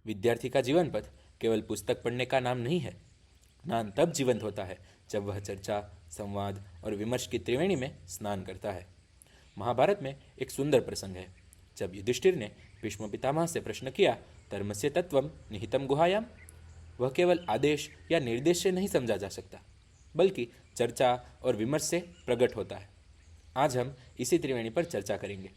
विद्यार्थी का जीवन पथ केवल पुस्तक पढ़ने का नाम नहीं है। ज्ञान तब जीवंत होता है जब वह चर्चा, संवाद और विमर्श की त्रिवेणी में स्नान करता है। महाभारत में एक सुंदर प्रसंग है जब युधिष्ठिर ने भीष्म पितामह से प्रश्न किया, धर्मस्य तत्वम निहितम गुहायाम। वह केवल आदेश या निर्देश से नहीं समझा जा सकता, बल्कि चर्चा और विमर्श से प्रकट होता है। आज हम इसी त्रिवेणी पर चर्चा करेंगे,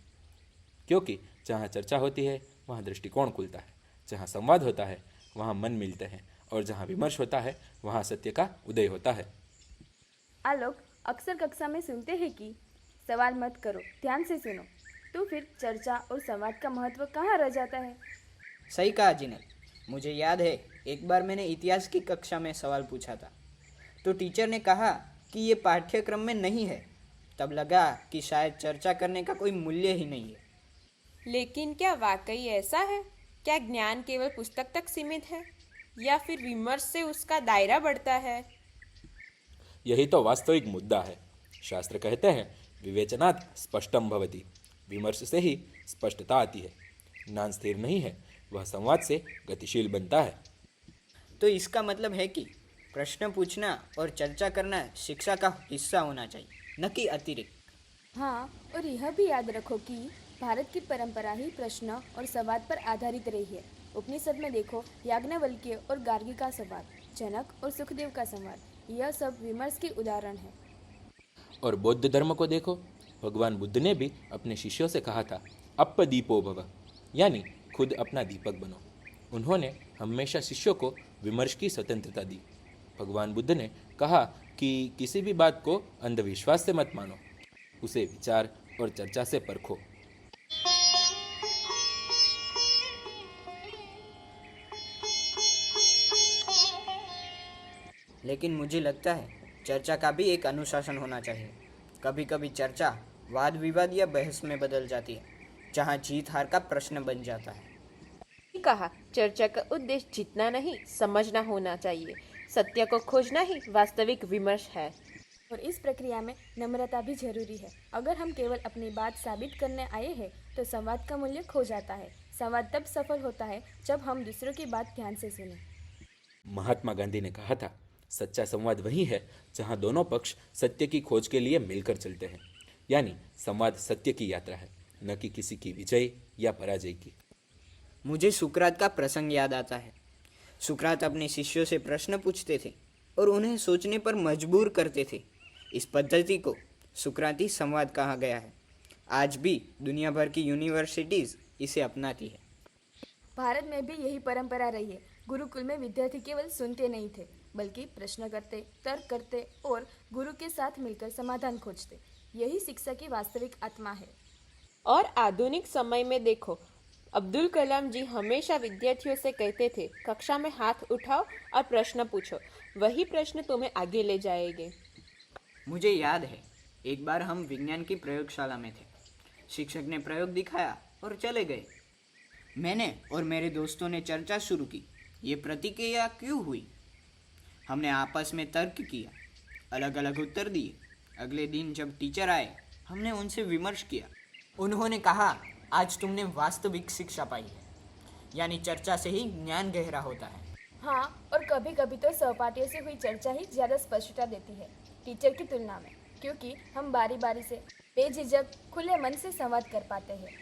क्योंकि जहाँ चर्चा होती है वहाँ दृष्टिकोण खुलता है, जहाँ संवाद होता है वहाँ मन मिलते हैं, और जहाँ विमर्श होता है वहाँ सत्य का उदय होता है। आलोक, अक्सर कक्षा में सुनते हैं कि सवाल मत करो, ध्यान से सुनो। तो फिर चर्चा और संवाद का महत्व कहाँ रह जाता है? सही कहा जिनल। मुझे याद है एक बार मैंने इतिहास की कक्षा में सवाल पूछा था, तो टीचर ने कहा कि ये पाठ्यक्रम में नहीं है। तब लगा कि शायद चर्चा करने का कोई मूल्य ही नहीं है। लेकिन क्या वाकई ऐसा है? क्या ज्ञान केवल पुस्तक तक सीमित है, या फिर विमर्श से उसका दायरा बढ़ता है? यही तो वास्तविक मुद्दा है। शास्त्र कहते हैं, विवेचनात् स्पष्टम भवति। विमर्श से ही स्पष्टता आती है। ज्ञान स्थिर नहीं है, वह संवाद से गतिशील बनता है। तो इसका मतलब है कि प्रश्न पूछना और चर्चा करना शिक्षा का हिस्सा होना चाहिए, न कि अतिरिक्त। हाँ, और यह भी याद रखो कि भारत की परंपरा ही प्रश्न और संवाद पर आधारित रही है। उपनिषद में देखो, याज्ञवल्क्य और गार्गी का संवाद, जनक और सुखदेव का संवाद, यह सब विमर्श के उदाहरण है। और बौद्ध धर्म को देखो, भगवान बुद्ध ने भी अपने शिष्यों से कहा था, अप्पदीपो भव, यानी खुद अपना दीपक बनो। उन्होंने हमेशा शिष्यों को विमर्श की स्वतंत्रता दी। भगवान बुद्ध ने कहा कि किसी भी बात को अंधविश्वास से मत मानो, उसे विचार और चर्चा से परखो। लेकिन मुझे लगता है चर्चा का भी एक अनुशासन होना चाहिए। कभी कभी चर्चा वाद विवाद या बहस में बदल जाती है, जहाँ जीत हार का प्रश्न बन जाता है। कहा, चर्चा का उद्देश्य जीतना नहीं, समझना होना चाहिए। सत्य को खोजना ही वास्तविक विमर्श है। और इस प्रक्रिया में नम्रता भी जरूरी है। अगर हम केवल अपनी बात साबित करने आए हैं तो संवाद का मूल्य खो जाता है। संवाद तब सफल होता है जब हम दूसरों की बात ध्यान से सुनें। महात्मा गांधी ने कहा था, सच्चा संवाद वही है जहां दोनों पक्ष सत्य की खोज के लिए मिलकर चलते हैं। यानी संवाद सत्य की यात्रा है, न कि किसी की विजय या पराजय की। मुझे सुकरात का प्रसंग याद आता है। सुकरात अपने शिष्यों से प्रश्न पूछते थे और उन्हें सोचने पर मजबूर करते थे। इस पद्धति को सुकराती संवाद कहा गया है। आज भी दुनिया भर की यूनिवर्सिटीज़ इसे अपनाती है। भारत में भी यही परंपरा रही है। गुरुकुल में विद्यार्थी केवल सुनते नहीं थे, बल्कि प्रश्न करते, तर्क करते और गुरु के साथ मिलकर समाधान खोजते। यही शिक्षा की वास्तविक आत्मा है। और आधुनिक समय में देखो, अब्दुल कलाम जी हमेशा विद्यार्थियों से कहते थे, कक्षा में हाथ उठाओ और प्रश्न पूछो, वही प्रश्न तुम्हें आगे ले जाएंगे। मुझे याद है एक बार हम विज्ञान की प्रयोगशाला में थे। शिक्षक ने प्रयोग दिखाया और चले गए। मैंने और मेरे दोस्तों ने चर्चा शुरू की, ये प्रतिक्रिया क्यों हुई। हमने आपस में तर्क किया, अलग अलग उत्तर दिए। अगले दिन जब टीचर आए, हमने उनसे विमर्श किया। उन्होंने कहा, आज तुमने वास्तविक शिक्षा पाई है, यानी चर्चा से ही ज्ञान गहरा होता है। हाँ, और कभी कभी तो सहपाठियों से हुई चर्चा ही ज़्यादा स्पष्टता देती है टीचर की तुलना में, क्योंकि हम बारी बारी से बेझिझक खुले मन से संवाद कर पाते हैं।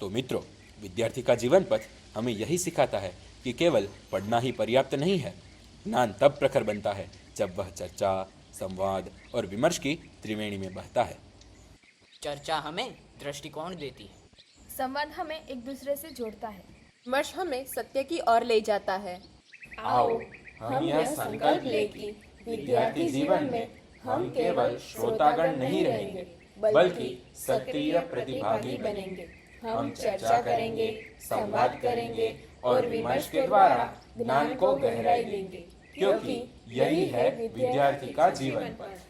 तो मित्रों, विद्यार्थी का जीवन पथ हमें यही सिखाता है कि केवल पढ़ना ही पर्याप्त नहीं है। ज्ञान तब प्रखर बनता है जब वह चर्चा, संवाद और विमर्श की त्रिवेणी में बहता है। चर्चा हमें दृष्टिकोण देती है, संवाद हमें एक दूसरे से जोड़ता है, विमर्श हमें सत्य की ओर ले जाता है। आओ हम यह संकल्प लें कि विद्यार्थी जीवन में हम केवल श्रोतागण नहीं रहेंगे, बल्कि सक्रिय प्रतिभागी बनेंगे। हम चर्चा करेंगे, संवाद करेंगे और विमर्श के द्वारा ज्ञान को गहराई देंगे, क्योंकि यही है विद्यार्थी का जीवन पथ।